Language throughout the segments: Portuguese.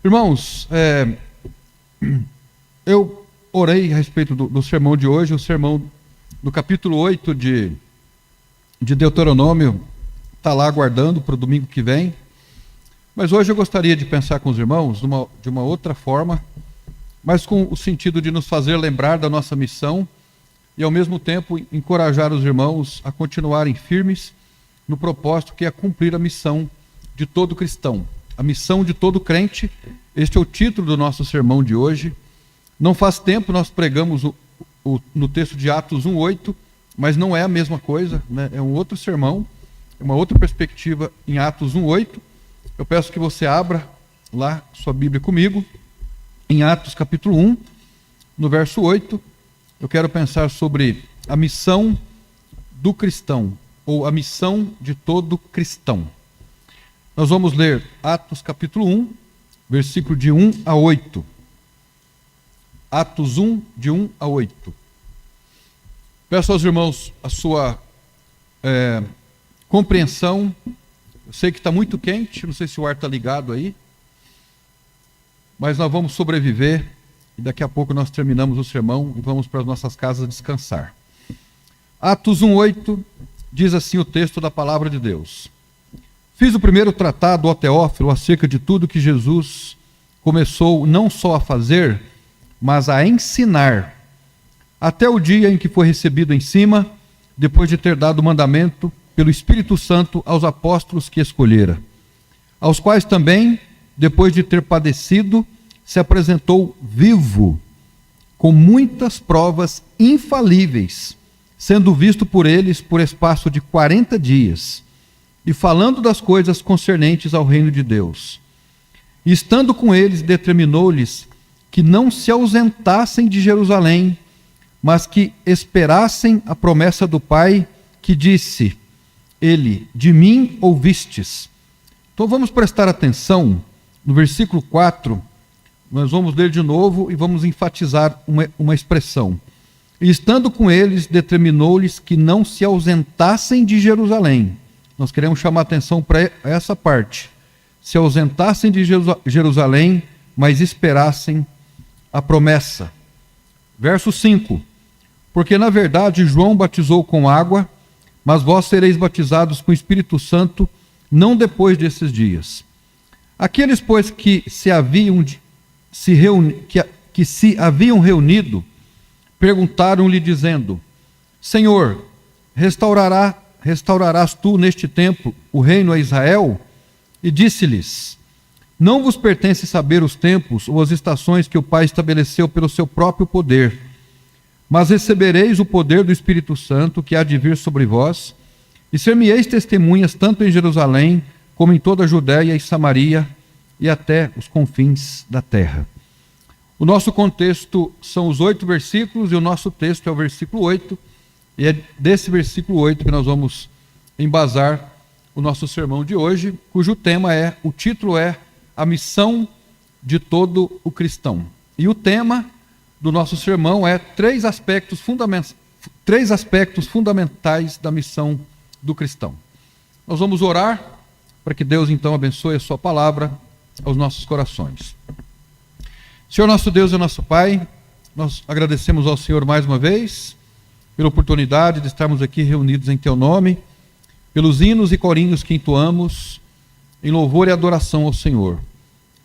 Irmãos, eu orei a respeito do sermão de hoje, o sermão do capítulo 8 de Deuteronômio está lá aguardando para o domingo que vem. Mas hoje eu gostaria de pensar com os irmãos de uma outra forma, mas com o sentido de nos fazer lembrar da nossa missão e, ao mesmo tempo, encorajar os irmãos a continuarem firmes no propósito que é cumprir a missão de todo cristão. A missão de todo crente, este é o título do nosso sermão de hoje. Não faz tempo nós pregamos no texto de Atos 1:8, mas não é a mesma coisa, né? É um outro sermão, é uma outra perspectiva em Atos 1:8. Eu peço que você abra lá sua Bíblia comigo, em Atos capítulo 1, no verso 8. Eu quero pensar sobre a missão do cristão, ou a missão de todo cristão. Nós vamos ler Atos capítulo 1, versículo de 1 a 8. Atos 1, de 1 a 8. Peço aos irmãos a sua compreensão. Eu sei que está muito quente, não sei se o ar está ligado aí, mas nós vamos sobreviver e daqui a pouco nós terminamos o sermão e vamos para as nossas casas descansar. Atos 1:8 diz assim o texto da palavra de Deus: Fiz o primeiro tratado, ó Teófilo, acerca de tudo que Jesus começou não só a fazer, mas a ensinar, até o dia em que foi recebido em cima, depois de ter dado o mandamento pelo Espírito Santo aos apóstolos que escolhera, aos quais também, depois de ter padecido, se apresentou vivo, com muitas provas infalíveis, sendo visto por eles por espaço de 40 dias, e falando das coisas concernentes ao reino de Deus. E estando com eles, determinou-lhes que não se ausentassem de Jerusalém, mas que esperassem a promessa do Pai, que disse ele: de mim ouvistes. Então vamos prestar atenção no versículo 4, nós vamos ler de novo e vamos enfatizar uma expressão. E estando com eles, determinou-lhes que não se ausentassem de Jerusalém. Nós queremos chamar a atenção para essa parte. Se ausentassem de Jerusalém, mas esperassem a promessa. Verso 5. Porque na verdade João batizou com água, mas vós sereis batizados com o Espírito Santo não depois desses dias. Aqueles, pois, que se haviam reunido, perguntaram-lhe, dizendo: Senhor, restaurarás tu neste tempo o reino a Israel? E disse-lhes: Não vos pertence saber os tempos ou as estações que o Pai estabeleceu pelo seu próprio poder, mas recebereis o poder do Espírito Santo que há de vir sobre vós, e ser-me-eis testemunhas tanto em Jerusalém, como em toda a Judéia e Samaria, e até os confins da terra. O nosso contexto são os 8 versículos, e o nosso texto é o versículo 8, e é desse versículo 8 que nós vamos embasar o nosso sermão de hoje, cujo o título é A Missão de Todo o Cristão. E o tema do nosso sermão é três aspectos fundamentais da missão do cristão. Nós vamos orar para que Deus então abençoe a sua palavra aos nossos corações. Senhor nosso Deus e nosso Pai, nós agradecemos ao Senhor mais uma vez pela oportunidade de estarmos aqui reunidos em Teu nome, pelos hinos e corinhos que entoamos em louvor e adoração ao Senhor.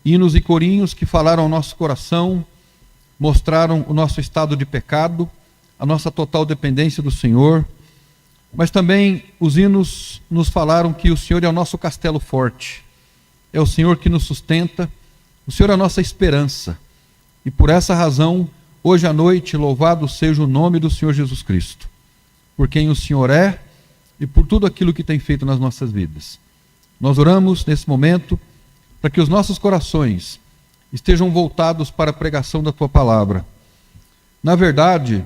Hinos e corinhos que falaram ao nosso coração, mostraram o nosso estado de pecado, a nossa total dependência do Senhor, mas também os hinos nos falaram que o Senhor é o nosso castelo forte, é o Senhor que nos sustenta, o Senhor é a nossa esperança. E por essa razão, hoje à noite, louvado seja o nome do Senhor Jesus Cristo, por quem o Senhor é e por tudo aquilo que tem feito nas nossas vidas. Nós oramos nesse momento para que os nossos corações estejam voltados para a pregação da Tua palavra. Na verdade,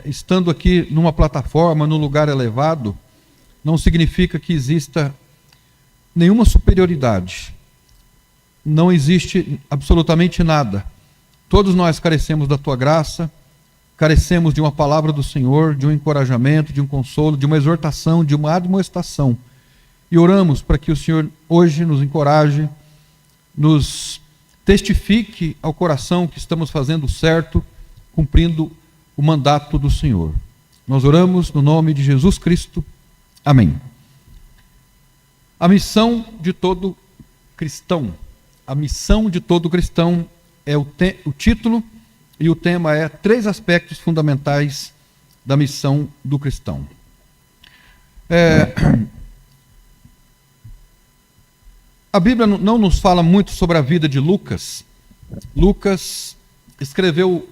estando aqui numa plataforma, num lugar elevado, não significa que exista nenhuma superioridade. Não existe absolutamente nada. Todos nós carecemos da Tua graça, carecemos de uma palavra do Senhor, de um encorajamento, de um consolo, de uma exortação, de uma admoestação. E oramos para que o Senhor hoje nos encoraje, nos testifique ao coração que estamos fazendo certo, cumprindo o mandato do Senhor. Nós oramos no nome de Jesus Cristo. Amém. A missão de todo cristão. A missão de todo cristão é o título, e o tema é 3 aspectos fundamentais da missão do cristão. A Bíblia não nos fala muito sobre a vida de Lucas. Lucas escreveu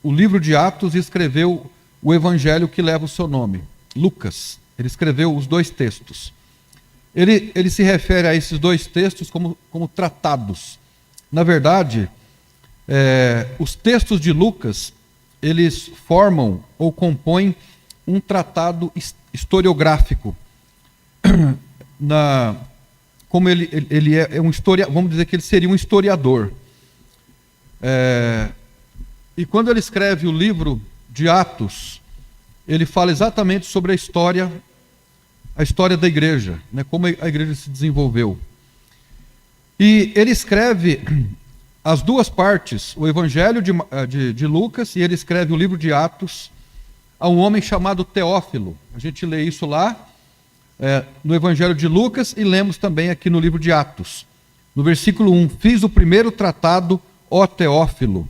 o livro de Atos e escreveu o evangelho que leva o seu nome. Lucas, ele escreveu os 2 textos. Ele se refere a esses 2 textos como tratados. Na verdade, os textos de Lucas, eles formam ou compõem um tratado historiográfico. Como ele é um historiador, vamos dizer que ele seria um historiador. E quando ele escreve o livro de Atos, ele fala exatamente sobre a história da igreja, né, como a igreja se desenvolveu. E ele escreve as 2 partes, o evangelho de Lucas, e ele escreve o livro de Atos a um homem chamado Teófilo. A gente lê isso lá no evangelho de Lucas e lemos também aqui no livro de Atos. No versículo 1, fiz o primeiro tratado, ó Teófilo.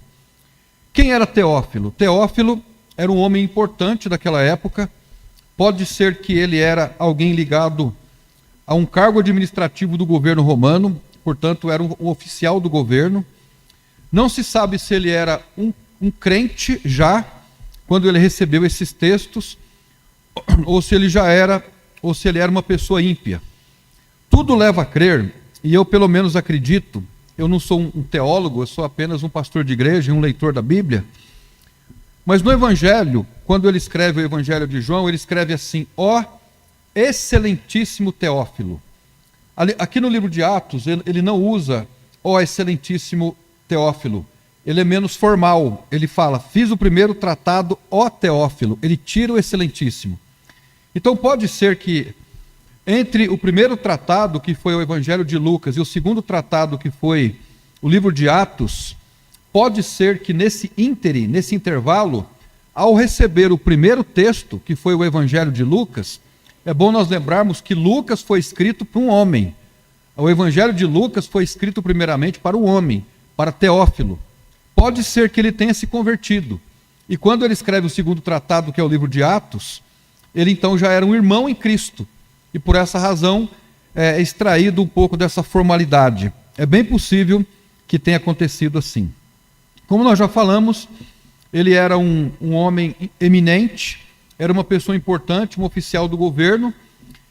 Quem era Teófilo? Teófilo era um homem importante daquela época. Pode ser que ele era alguém ligado a um cargo administrativo do governo romano, portanto era um oficial do governo. Não se sabe se ele era um crente já, quando ele recebeu esses textos, ou se ele era uma pessoa ímpia. Tudo leva a crer, e eu pelo menos acredito, eu não sou um teólogo, eu sou apenas um pastor de igreja e um leitor da Bíblia, mas no Evangelho, quando ele escreve o Evangelho de João, ele escreve assim, ó excelentíssimo Teófilo. Aqui no livro de Atos, ele não usa ó excelentíssimo Teófilo, ele é menos formal, ele fala, fiz o primeiro tratado, ó Teófilo, ele tira o excelentíssimo. Então pode ser que entre o primeiro tratado, que foi o Evangelho de Lucas, e o segundo tratado, que foi o livro de Atos, pode ser que nesse intervalo, ao receber o primeiro texto, que foi o Evangelho de Lucas, é bom nós lembrarmos que Lucas foi escrito para um homem. O Evangelho de Lucas foi escrito primeiramente para o homem, para Teófilo. Pode ser que ele tenha se convertido. E quando ele escreve o segundo tratado, que é o livro de Atos, ele então já era um irmão em Cristo. E por essa razão é extraído um pouco dessa formalidade. É bem possível que tenha acontecido assim. Como nós já falamos, ele era um homem eminente, era uma pessoa importante, um oficial do governo,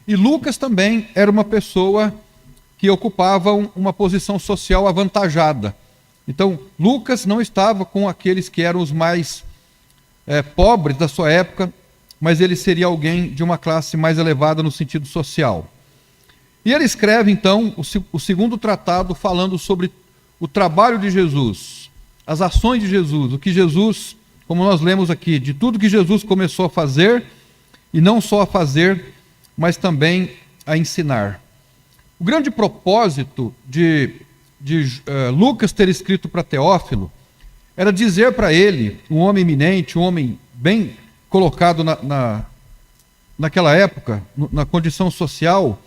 e Lucas também era uma pessoa que ocupava uma posição social avantajada. Então, Lucas não estava com aqueles que eram os mais pobres da sua época, mas ele seria alguém de uma classe mais elevada no sentido social. E ele escreve, então, o segundo tratado falando sobre o trabalho de Jesus, as ações de Jesus, o que Jesus, como nós lemos aqui, de tudo que Jesus começou a fazer, e não só a fazer, mas também a ensinar. O grande propósito de Lucas ter escrito para Teófilo era dizer para ele, um homem eminente, um homem bem colocado naquela época, na condição social,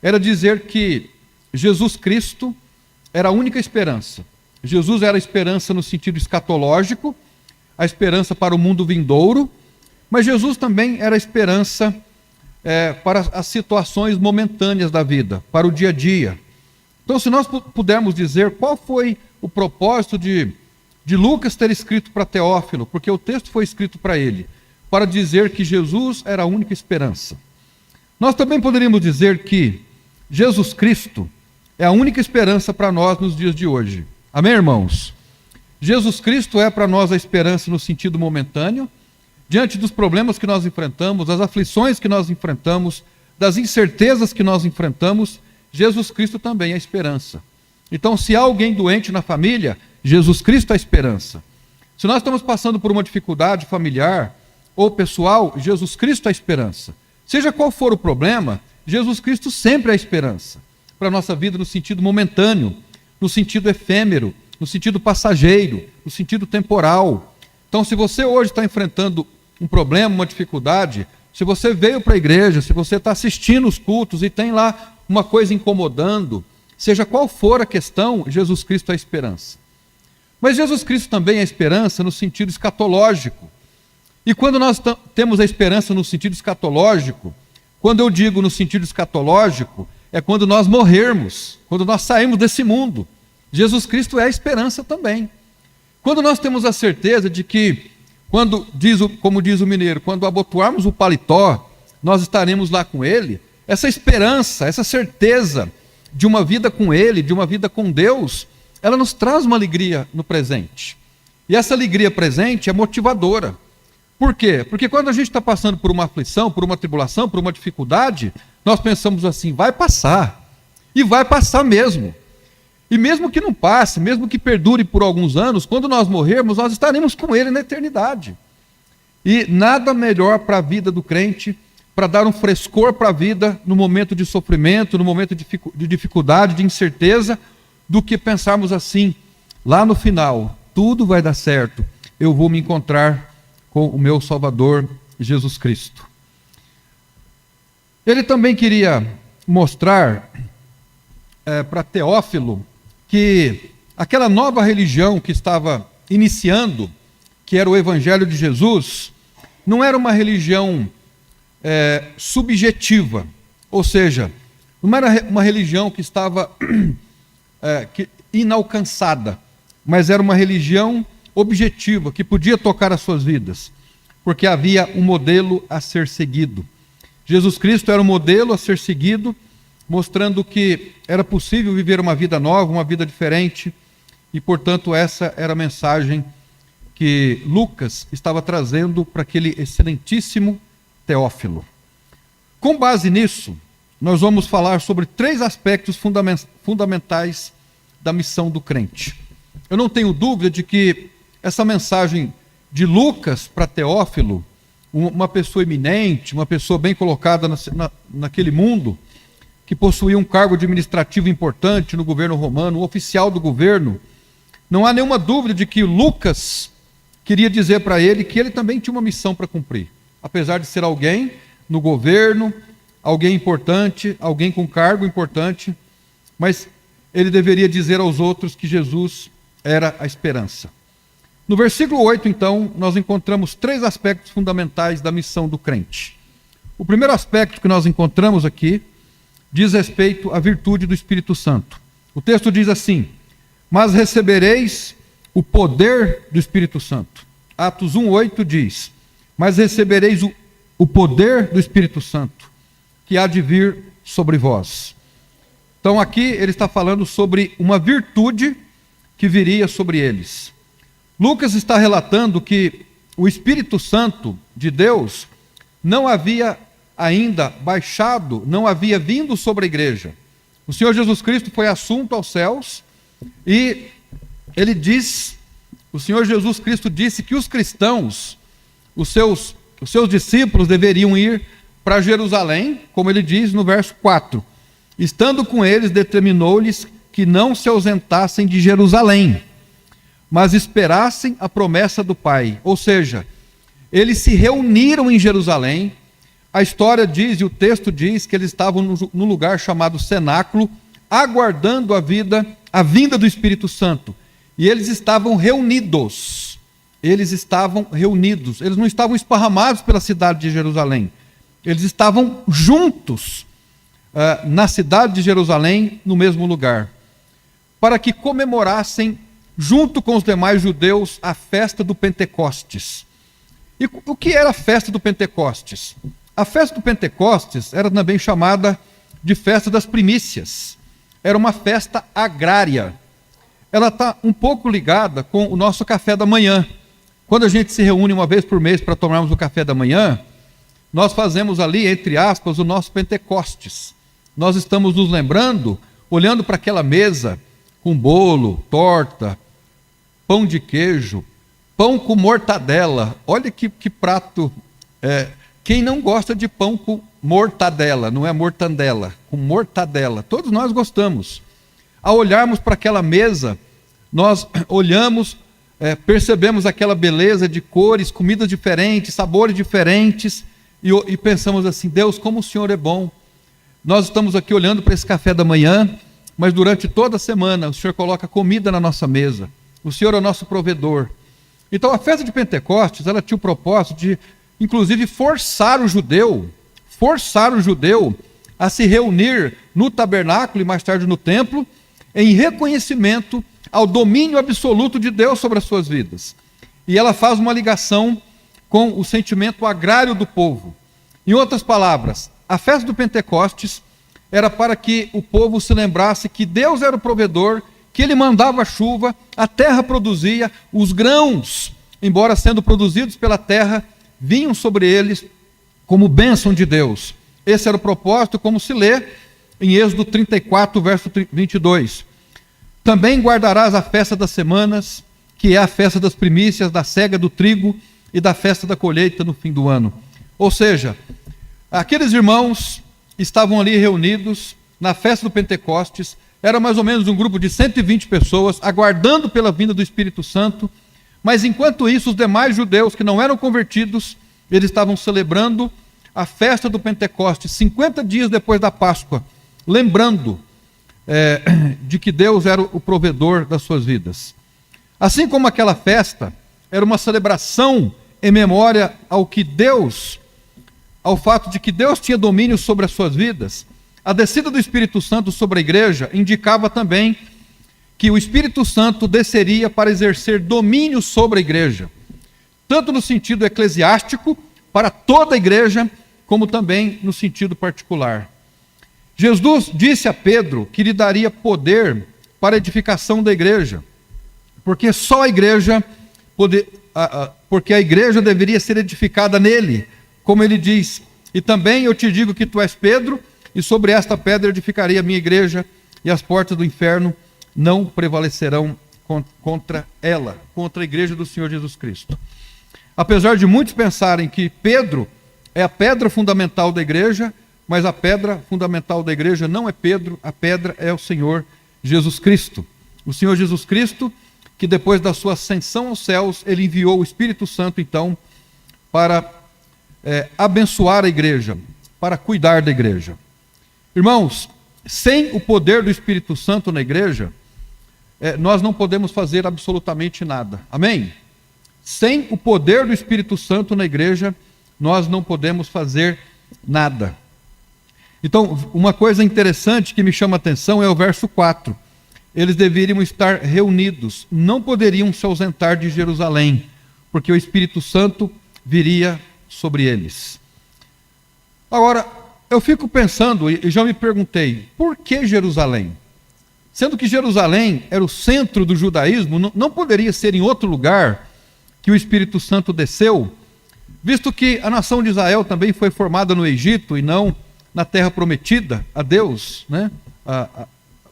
era dizer que Jesus Cristo era a única esperança. Jesus era a esperança no sentido escatológico, a esperança para o mundo vindouro, mas Jesus também era a esperança para as situações momentâneas da vida, para o dia a dia. Então, se nós pudermos dizer qual foi o propósito de Lucas ter escrito para Teófilo, porque o texto foi escrito para ele, para dizer que Jesus era a única esperança. Nós também poderíamos dizer que Jesus Cristo é a única esperança para nós nos dias de hoje. Amém, irmãos? Jesus Cristo é para nós a esperança no sentido momentâneo, diante dos problemas que nós enfrentamos, das aflições que nós enfrentamos, das incertezas que nós enfrentamos, Jesus Cristo também é a esperança. Então, se há alguém doente na família, Jesus Cristo é a esperança. Se nós estamos passando por uma dificuldade familiar ou pessoal, Jesus Cristo é a esperança. Seja qual for o problema, Jesus Cristo sempre é a esperança para a nossa vida no sentido momentâneo, no sentido efêmero, no sentido passageiro, no sentido temporal. Então, se você hoje está enfrentando um problema, uma dificuldade, se você veio para a igreja, se você está assistindo os cultos e tem lá uma coisa incomodando, seja qual for a questão, Jesus Cristo é a esperança. Mas Jesus Cristo também é a esperança no sentido escatológico. E quando nós temos a esperança no sentido escatológico, quando eu digo no sentido escatológico, é quando nós morrermos, quando nós saímos desse mundo. Jesus Cristo é a esperança também. Quando nós temos a certeza de que, como diz o mineiro, quando abotoarmos o paletó, nós estaremos lá com Ele, essa esperança, essa certeza de uma vida com Ele, de uma vida com Deus, ela nos traz uma alegria no presente. E essa alegria presente é motivadora. Por quê? Porque quando a gente está passando por uma aflição, por uma tribulação, por uma dificuldade, nós pensamos assim, vai passar. E vai passar mesmo. E mesmo que não passe, mesmo que perdure por alguns anos, quando nós morrermos, nós estaremos com Ele na eternidade. E nada melhor para a vida do crente, para dar um frescor para a vida no momento de sofrimento, no momento de dificuldade, de incerteza, do que pensarmos assim, lá no final, tudo vai dar certo, eu vou me encontrar com o meu Salvador, Jesus Cristo. Ele também queria mostrar para Teófilo que aquela nova religião que estava iniciando, que era o Evangelho de Jesus, não era uma religião subjetiva, ou seja, não era uma religião que estava inalcançada, mas era uma religião objetiva, que podia tocar as suas vidas, porque havia um modelo a ser seguido. Jesus Cristo era um modelo a ser seguido, mostrando que era possível viver uma vida nova, uma vida diferente, e, portanto, essa era a mensagem que Lucas estava trazendo para aquele excelentíssimo Teófilo. Com base nisso, nós vamos falar sobre 3 aspectos fundamentais da missão do crente. Eu não tenho dúvida de que essa mensagem de Lucas para Teófilo, uma pessoa eminente, uma pessoa bem colocada naquele mundo, que possuía um cargo administrativo importante no governo romano, um oficial do governo, não há nenhuma dúvida de que Lucas queria dizer para ele que ele também tinha uma missão para cumprir. Apesar de ser alguém no governo, alguém importante, alguém com cargo importante, mas ele deveria dizer aos outros que Jesus era a esperança. No versículo 8, então, nós encontramos 3 aspectos fundamentais da missão do crente. O primeiro aspecto que nós encontramos aqui diz respeito à virtude do Espírito Santo. O texto diz assim: mas recebereis o poder do Espírito Santo. Atos 1:8 diz: mas recebereis o poder do Espírito Santo, que há de vir sobre vós. Então aqui ele está falando sobre uma virtude que viria sobre eles. Lucas está relatando que o Espírito Santo de Deus não havia ainda baixado, não havia vindo sobre a igreja. O Senhor Jesus Cristo foi assunto aos céus e ele diz, o Senhor Jesus Cristo disse que os cristãos, os seus discípulos deveriam ir para Jerusalém, como ele diz no verso 4. Estando com eles, determinou-lhes que não se ausentassem de Jerusalém, mas esperassem a promessa do Pai. Ou seja, eles se reuniram em Jerusalém. A história diz, e o texto diz, que eles estavam no lugar chamado cenáculo, aguardando a vinda do Espírito Santo. E eles estavam reunidos. Eles não estavam esparramados pela cidade de Jerusalém. Eles estavam juntos na cidade de Jerusalém, no mesmo lugar, para que comemorassem, junto com os demais judeus, a festa do Pentecostes. E o que era a festa do Pentecostes? A festa do Pentecostes era também chamada de festa das primícias. Era uma festa agrária. Ela está um pouco ligada com o nosso café da manhã. Quando a gente se reúne uma vez por mês para tomarmos o café da manhã, nós fazemos ali, entre aspas, o nosso Pentecostes. Nós estamos nos lembrando, olhando para aquela mesa com bolo, torta, pão de queijo, pão com mortadela. Olha que prato. Quem não gosta de pão com mortadela, não é mortandela, com mortadela. Todos nós gostamos. Ao olharmos para aquela mesa, nós olhamos, percebemos aquela beleza de cores, comidas diferentes, sabores diferentes, e pensamos assim: Deus, como o Senhor é bom. Nós estamos aqui olhando para esse café da manhã, mas durante toda a semana o Senhor coloca comida na nossa mesa. O Senhor é o nosso provedor. Então a festa de Pentecostes, ela tinha o propósito de, inclusive, forçar o judeu a se reunir no tabernáculo e mais tarde no templo, em reconhecimento ao domínio absoluto de Deus sobre as suas vidas. E ela faz uma ligação com o sentimento agrário do povo. Em outras palavras, a festa do Pentecostes era para que o povo se lembrasse que Deus era o provedor, que Ele mandava a chuva, a terra produzia, os grãos, embora sendo produzidos pela terra, vinham sobre eles como bênção de Deus. Esse era o propósito, como se lê em Êxodo 34, verso 22. Também guardarás a festa das semanas, que é a festa das primícias, da cega do trigo e da festa da colheita no fim do ano. Ou seja, aqueles irmãos estavam ali reunidos na festa do Pentecostes, era mais ou menos um grupo de 120 pessoas, aguardando pela vinda do Espírito Santo, mas enquanto isso, os demais judeus que não eram convertidos, eles estavam celebrando a festa do Pentecostes, 50 dias depois da Páscoa, lembrando de que Deus era o provedor das suas vidas. Assim como aquela festa era uma celebração em memória ao fato de que Deus tinha domínio sobre as suas vidas, a descida do Espírito Santo sobre a igreja indicava também que o Espírito Santo desceria para exercer domínio sobre a igreja, tanto no sentido eclesiástico, para toda a igreja, como também no sentido particular. Jesus disse a Pedro que lhe daria poder para a edificação da igreja, porque só a igreja, porque a igreja deveria ser edificada nele, como ele diz: e também eu te digo que tu és Pedro, e sobre esta pedra edificarei a minha igreja, e as portas do inferno não prevalecerão contra ela, contra a igreja do Senhor Jesus Cristo. Apesar de muitos pensarem que Pedro é a pedra fundamental da igreja, mas a pedra fundamental da igreja não é Pedro, a pedra é o Senhor Jesus Cristo. O Senhor Jesus Cristo, que depois da sua ascensão aos céus, ele enviou o Espírito Santo, então, para abençoar a igreja, para cuidar da igreja. Irmãos, sem o poder do Espírito Santo na igreja, nós não podemos fazer absolutamente nada. Amém? Sem o poder do Espírito Santo na igreja, nós não podemos fazer nada. Então, uma coisa interessante que me chama a atenção é o verso 4. Eles deveriam estar reunidos, não poderiam se ausentar de Jerusalém, porque o Espírito Santo viria sobre eles. Agora, eu fico pensando e já me perguntei, por que Jerusalém? Sendo que Jerusalém era o centro do judaísmo, não poderia ser em outro lugar que o Espírito Santo desceu, visto que a nação de Israel também foi formada no Egito e não na terra prometida a Deus, né?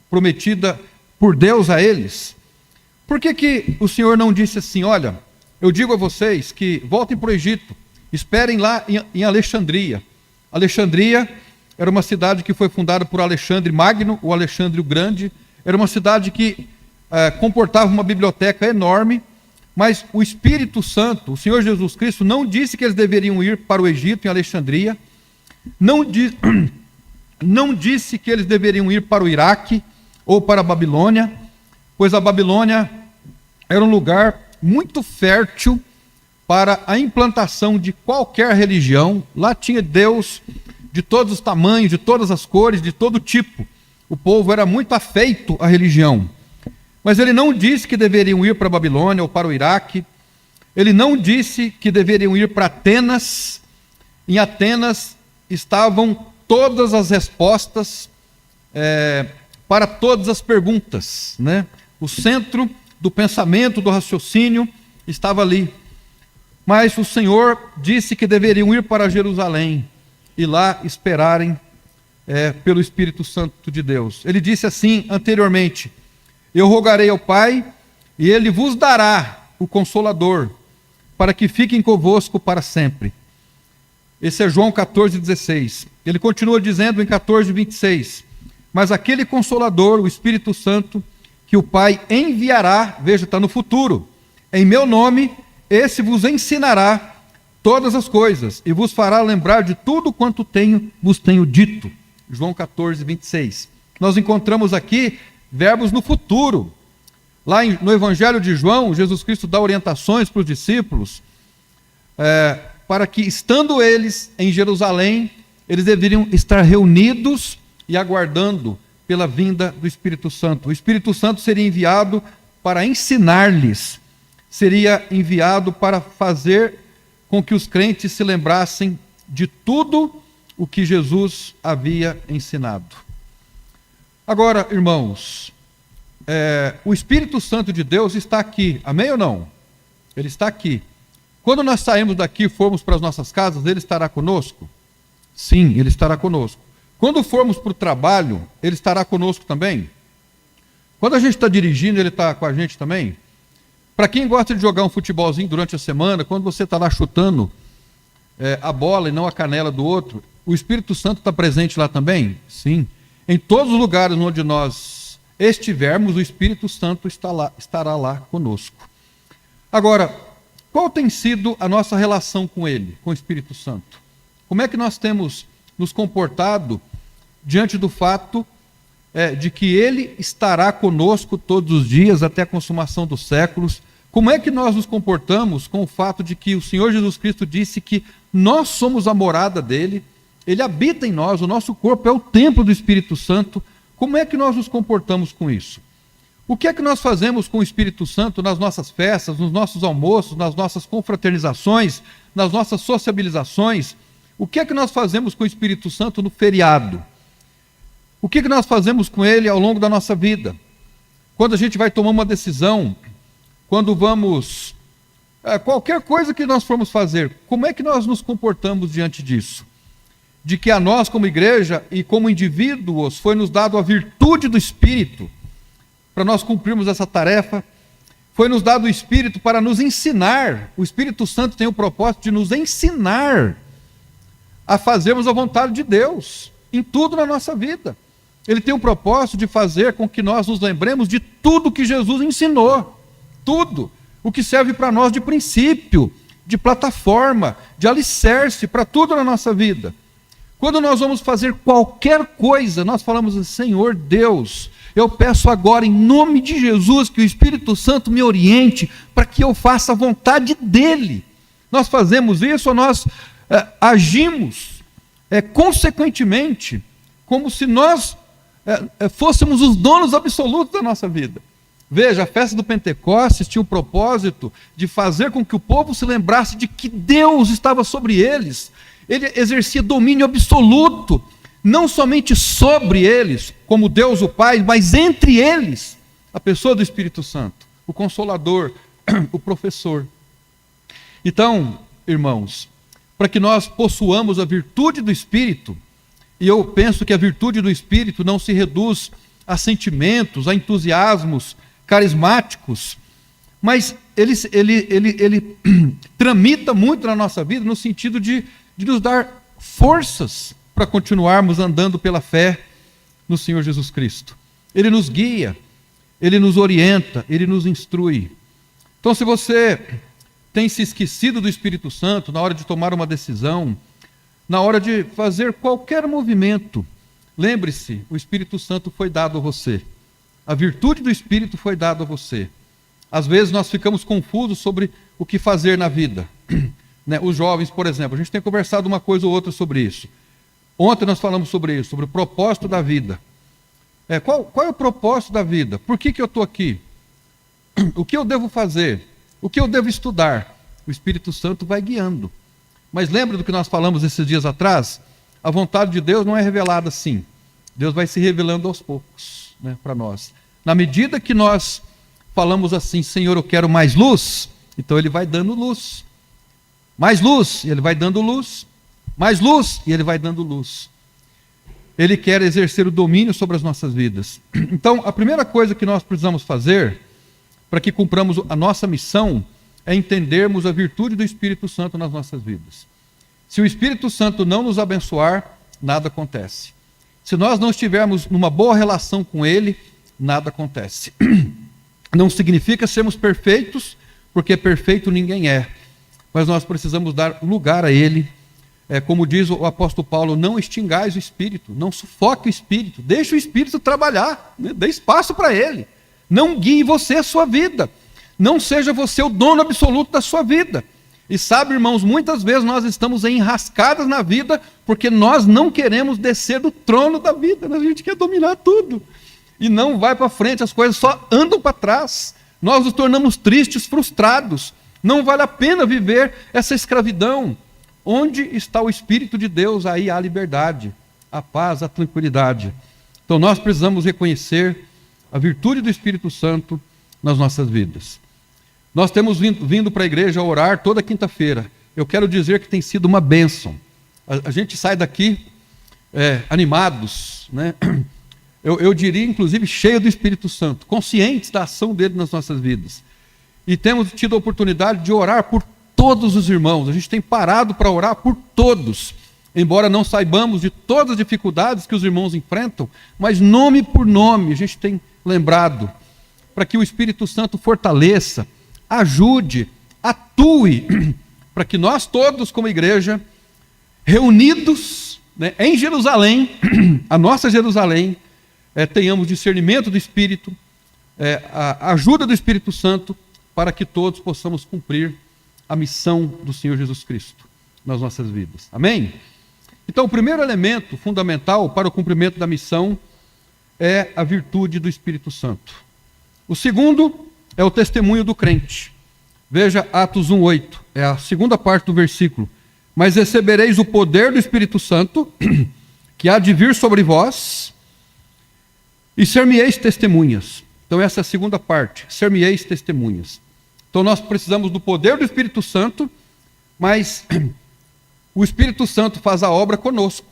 Prometida por Deus a eles. Por que o Senhor não disse assim: olha, eu digo a vocês que voltem para o Egito, esperem lá em Alexandria. Alexandria era uma cidade que foi fundada por Alexandre Magno, o Alexandre o Grande. Era uma cidade que comportava uma biblioteca enorme, mas o Espírito Santo, o Senhor Jesus Cristo, não disse que eles deveriam ir para o Egito, em Alexandria, não disse que eles deveriam ir para o Iraque ou para a Babilônia, pois a Babilônia era um lugar muito fértil para a implantação de qualquer religião. Lá tinha Deus de todos os tamanhos, de todas as cores, de todo tipo. O povo era muito afeito à religião. Mas ele não disse que deveriam ir para a Babilônia ou para o Iraque. Ele não disse que deveriam ir para Atenas. Em Atenas estavam todas as respostas para todas as perguntas, né? O centro do pensamento, do raciocínio estava ali. Mas o Senhor disse que deveriam ir para Jerusalém e lá esperarem pelo Espírito Santo de Deus. Ele disse assim anteriormente: eu rogarei ao Pai e Ele vos dará o Consolador, para que fiquem convosco para sempre. Esse é João 14,16. Ele continua dizendo em 14,26: mas aquele Consolador, o Espírito Santo, que o Pai enviará, veja, está no futuro, em meu nome, esse vos ensinará todas as coisas e vos fará lembrar de tudo quanto vos tenho dito. João 14, 26. Nós encontramos aqui verbos no futuro. Lá no Evangelho de João, Jesus Cristo dá orientações para os discípulos, para que, estando eles em Jerusalém, eles deveriam estar reunidos e aguardando pela vinda do Espírito Santo. O Espírito Santo seria enviado para ensinar-lhes, seria enviado para fazer com que os crentes se lembrassem de tudo o que Jesus havia ensinado. Agora, irmãos, o Espírito Santo de Deus está aqui, amém ou não? Ele está aqui. Quando nós saímos daqui e formos para as nossas casas, ele estará conosco? Sim, ele estará conosco. Quando formos para o trabalho, ele estará conosco também? Quando a gente está dirigindo, ele está com a gente também? Para quem gosta de jogar um futebolzinho durante a semana, quando você está lá chutando a bola e não a canela do outro, o Espírito Santo está presente lá também? Sim. Em todos os lugares onde nós estivermos, o Espírito Santo estará lá conosco. Agora, qual tem sido a nossa relação com ele, com o Espírito Santo? Como é que nós temos nos comportado diante do fato de que ele estará conosco todos os dias até a consumação dos séculos? Como é que nós nos comportamos com o fato de que o Senhor Jesus Cristo disse que nós somos a morada dele, ele habita em nós, o nosso corpo é o templo do Espírito Santo? Como é que nós nos comportamos com isso? O que é que nós fazemos com o Espírito Santo nas nossas festas, nos nossos almoços, nas nossas confraternizações, nas nossas sociabilizações? O que é que nós fazemos com o Espírito Santo no feriado? O que é que nós fazemos com ele ao longo da nossa vida? Quando a gente vai tomar uma decisão, quando vamos... qualquer coisa que nós formos fazer, como é que nós nos comportamos diante disso? De que a nós, como igreja e como indivíduos, foi nos dado a virtude do Espírito para nós cumprirmos essa tarefa. Foi nos dado o Espírito para nos ensinar. O Espírito Santo tem o propósito de nos ensinar a fazermos a vontade de Deus em tudo na nossa vida. Ele tem o propósito de fazer com que nós nos lembremos de tudo que Jesus ensinou. Tudo. O que serve para nós de princípio, de plataforma, de alicerce para tudo na nossa vida. Quando nós vamos fazer qualquer coisa, nós falamos assim: Senhor Deus, eu peço agora em nome de Jesus que o Espírito Santo me oriente para que eu faça a vontade dele. Nós fazemos isso, ou nós agimos consequentemente, como se nós fôssemos os donos absolutos da nossa vida. Veja, a festa do Pentecostes tinha o propósito de fazer com que o povo se lembrasse de que Deus estava sobre eles. Ele exercia domínio absoluto, não somente sobre eles, como Deus o Pai, mas entre eles, a pessoa do Espírito Santo, o Consolador, o Professor. Então, irmãos, para que nós possuamos a virtude do Espírito, e eu penso que a virtude do Espírito não se reduz a sentimentos, a entusiasmos carismáticos, mas ele tramita muito na nossa vida no sentido de nos dar forças para continuarmos andando pela fé no Senhor Jesus Cristo. Ele nos guia, ele nos orienta, ele nos instrui. Então, se você tem se esquecido do Espírito Santo na hora de tomar uma decisão, na hora de fazer qualquer movimento, lembre-se, o Espírito Santo foi dado a você. A virtude do Espírito foi dada a você. Às vezes nós ficamos confusos sobre o que fazer na vida. Os jovens, por exemplo, a gente tem conversado uma coisa ou outra sobre isso. Ontem nós falamos sobre isso, sobre o propósito da vida. Qual é o propósito da vida? Por que eu estou aqui? O que eu devo fazer? O que eu devo estudar? O Espírito Santo vai guiando. Mas lembra do que nós falamos esses dias atrás? A vontade de Deus não é revelada assim. Deus vai se revelando aos poucos, para nós. Na medida que nós falamos assim: Senhor, eu quero mais luz, então Ele vai dando luz. Mais luz, e Ele vai dando luz. Mais luz, e Ele vai dando luz. Ele quer exercer o domínio sobre as nossas vidas. Então, a primeira coisa que nós precisamos fazer para que cumpramos a nossa missão é entendermos a virtude do Espírito Santo nas nossas vidas. Se o Espírito Santo não nos abençoar, nada acontece. Se nós não estivermos numa boa relação com Ele, nada acontece. Não significa sermos perfeitos, porque perfeito ninguém é. Mas nós precisamos dar lugar a Ele. Como diz o apóstolo Paulo, não extingais o Espírito, não sufoque o Espírito, deixe o Espírito trabalhar, né? Dê espaço para Ele. Não guie você a sua vida. Não seja você o dono absoluto da sua vida. E sabe, irmãos, muitas vezes nós estamos enrascadas na vida porque nós não queremos descer do trono da vida. A gente quer dominar tudo. E não vai para frente, as coisas só andam para trás. Nós nos tornamos tristes, frustrados. Não vale a pena viver essa escravidão. Onde está o Espírito de Deus, aí há a liberdade, a paz, a tranquilidade. Então nós precisamos reconhecer a virtude do Espírito Santo nas nossas vidas. Nós temos vindo para a igreja orar toda quinta-feira. Eu quero dizer que tem sido uma bênção. A gente sai daqui animados, né? Eu diria, inclusive, cheio do Espírito Santo, conscientes da ação dele nas nossas vidas. E temos tido a oportunidade de orar por todos os irmãos. A gente tem parado para orar por todos, embora não saibamos de todas as dificuldades que os irmãos enfrentam, mas nome por nome a gente tem lembrado, para que o Espírito Santo fortaleça, ajude, atue, para que nós todos como igreja, reunidos, né, em Jerusalém, a nossa Jerusalém, tenhamos discernimento do Espírito, a ajuda do Espírito Santo, para que todos possamos cumprir a missão do Senhor Jesus Cristo nas nossas vidas. Amém? Então, o primeiro elemento fundamental para o cumprimento da missão é a virtude do Espírito Santo. O segundo é o testemunho do crente. Veja Atos 1:8, é a segunda parte do versículo. Mas recebereis o poder do Espírito Santo, que há de vir sobre vós, e ser-me-eis testemunhas. Então essa é a segunda parte, ser-me-eis testemunhas. Então nós precisamos do poder do Espírito Santo, mas o Espírito Santo faz a obra conosco.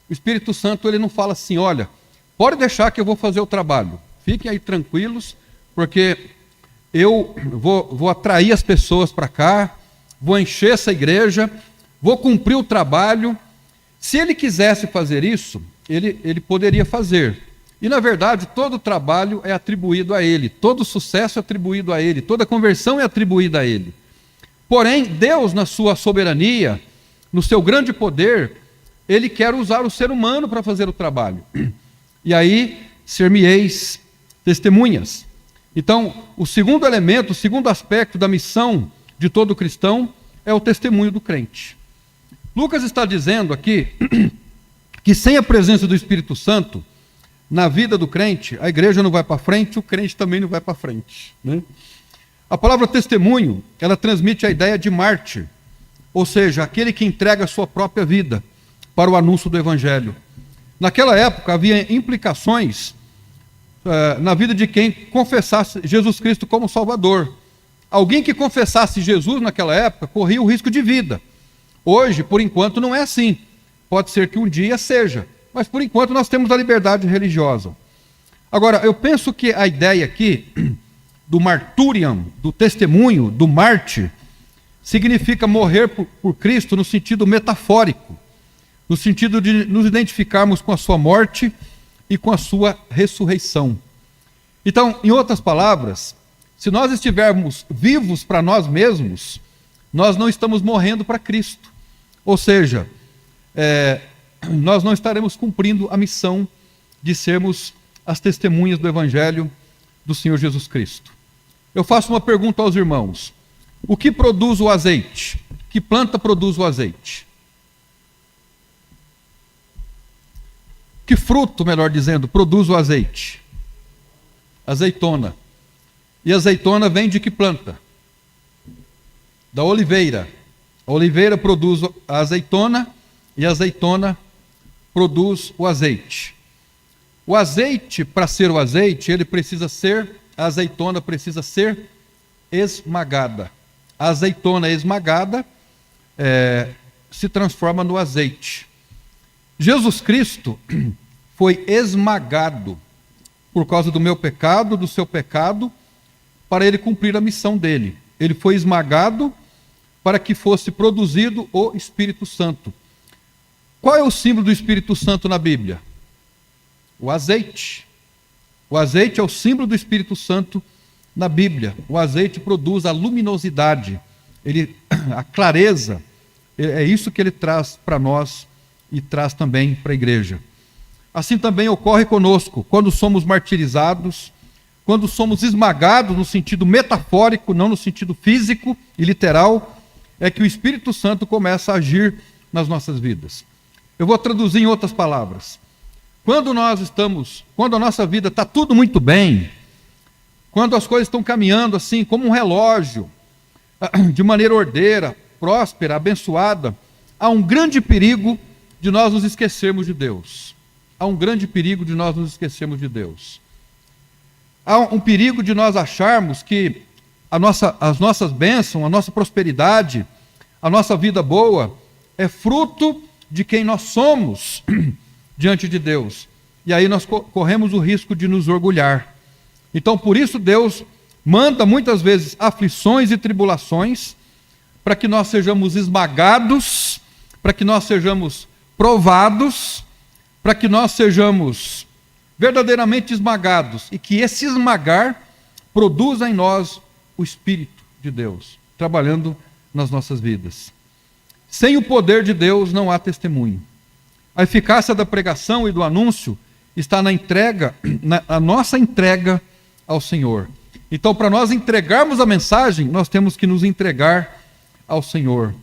O Espírito Santo, ele não fala assim, olha, pode deixar que eu vou fazer o trabalho. Fiquem aí tranquilos, porque eu vou atrair as pessoas para cá, vou encher essa igreja, vou cumprir o trabalho. Se ele quisesse fazer isso, ele poderia fazer. E, na verdade, todo o trabalho é atribuído a Ele, todo o sucesso é atribuído a Ele, toda a conversão é atribuída a Ele. Porém, Deus, na sua soberania, no seu grande poder, Ele quer usar o ser humano para fazer o trabalho. E aí, ser-me-eis testemunhas. Então, o segundo elemento, o segundo aspecto da missão de todo cristão é o testemunho do crente. Lucas está dizendo aqui que sem a presença do Espírito Santo, na vida do crente, a igreja não vai para frente, o crente também não vai para frente, né? A palavra testemunho, ela transmite a ideia de mártir, ou seja, aquele que entrega a sua própria vida para o anúncio do Evangelho. Naquela época havia implicações na vida de quem confessasse Jesus Cristo como Salvador. Alguém que confessasse Jesus naquela época corria o risco de vida. Hoje, por enquanto, não é assim. Pode ser que um dia seja, mas por enquanto nós temos a liberdade religiosa. Agora, eu penso que a ideia aqui do marturiam, do testemunho, do mártir, significa morrer por Cristo no sentido metafórico, no sentido de nos identificarmos com a sua morte e com a sua ressurreição. Então, em outras palavras, se nós estivermos vivos para nós mesmos, nós não estamos morrendo para Cristo. Ou seja, nós não estaremos cumprindo a missão de sermos as testemunhas do Evangelho do Senhor Jesus Cristo. Eu faço uma pergunta aos irmãos. O que produz o azeite? Que planta produz o azeite? Que fruto, melhor dizendo, produz o azeite? Azeitona. E a azeitona vem de que planta? Da oliveira. A oliveira produz a azeitona e a azeitona produz o azeite. O azeite, para ser o azeite, a azeitona precisa ser esmagada. A azeitona esmagada se transforma no azeite. Jesus Cristo foi esmagado por causa do meu pecado, do seu pecado, para ele cumprir a missão dele. Ele foi esmagado para que fosse produzido o Espírito Santo. Qual é o símbolo do Espírito Santo na Bíblia? O azeite. O azeite é o símbolo do Espírito Santo na Bíblia. O azeite produz a luminosidade, a clareza. É isso que ele traz para nós e traz também para a igreja. Assim também ocorre conosco, quando somos martirizados, quando somos esmagados no sentido metafórico, não no sentido físico e literal, é que o Espírito Santo começa a agir nas nossas vidas. Eu vou traduzir em outras palavras. Quando a nossa vida está tudo muito bem, quando as coisas estão caminhando assim, como um relógio, de maneira ordeira, próspera, abençoada, há um grande perigo de nós nos esquecermos de Deus. Há um grande perigo de nós nos esquecermos de Deus. Há um perigo de nós acharmos que as nossas bênçãos, a nossa prosperidade, a nossa vida boa, é fruto de quem nós somos diante de Deus. E aí nós corremos o risco de nos orgulhar. Então, por isso, Deus manda muitas vezes aflições e tribulações, para que nós sejamos esmagados, para que nós sejamos provados, para que nós sejamos verdadeiramente esmagados, e que esse esmagar produza em nós o Espírito de Deus, trabalhando nas nossas vidas. Sem o poder de Deus não há testemunho. A eficácia da pregação e do anúncio está na nossa entrega ao Senhor. Então, para nós entregarmos a mensagem, nós temos que nos entregar ao Senhor.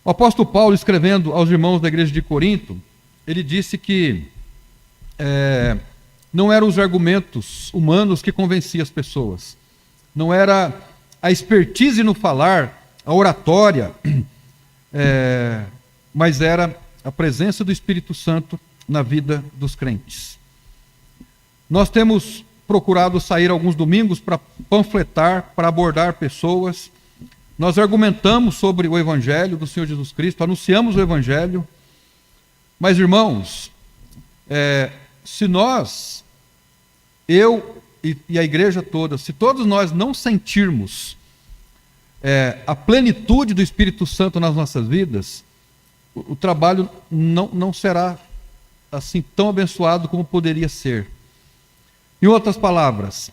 O apóstolo Paulo, escrevendo aos irmãos da igreja de Corinto, ele disse que não eram os argumentos humanos que convenciam as pessoas, não era a expertise no falar, a oratória, mas era a presença do Espírito Santo na vida dos crentes. Nós temos procurado sair alguns domingos para panfletar, para abordar pessoas. Nós argumentamos sobre o Evangelho do Senhor Jesus Cristo, anunciamos o Evangelho. Mas, irmãos, se nós, eu e a igreja toda, se todos nós não sentirmos a plenitude do Espírito Santo nas nossas vidas, o trabalho não será assim tão abençoado como poderia ser. Em outras palavras,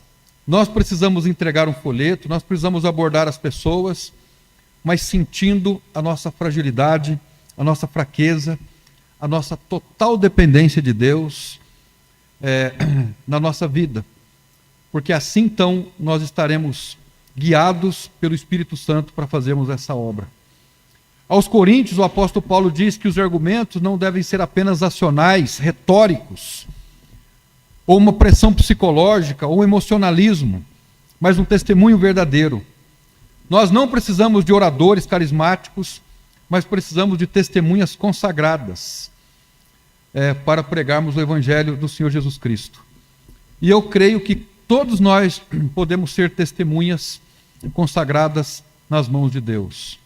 nós precisamos entregar um folheto, nós precisamos abordar as pessoas, mas sentindo a nossa fragilidade, a nossa fraqueza, a nossa total dependência de Deus na nossa vida. Porque assim, então, nós estaremos guiados pelo Espírito Santo para fazermos essa obra. Aos Coríntios, o apóstolo Paulo diz que os argumentos não devem ser apenas racionais, retóricos, ou uma pressão psicológica, ou um emocionalismo, mas um testemunho verdadeiro. Nós não precisamos de oradores carismáticos, mas precisamos de testemunhas consagradas para pregarmos o Evangelho do Senhor Jesus Cristo. E eu creio que todos nós podemos ser testemunhas consagradas nas mãos de Deus.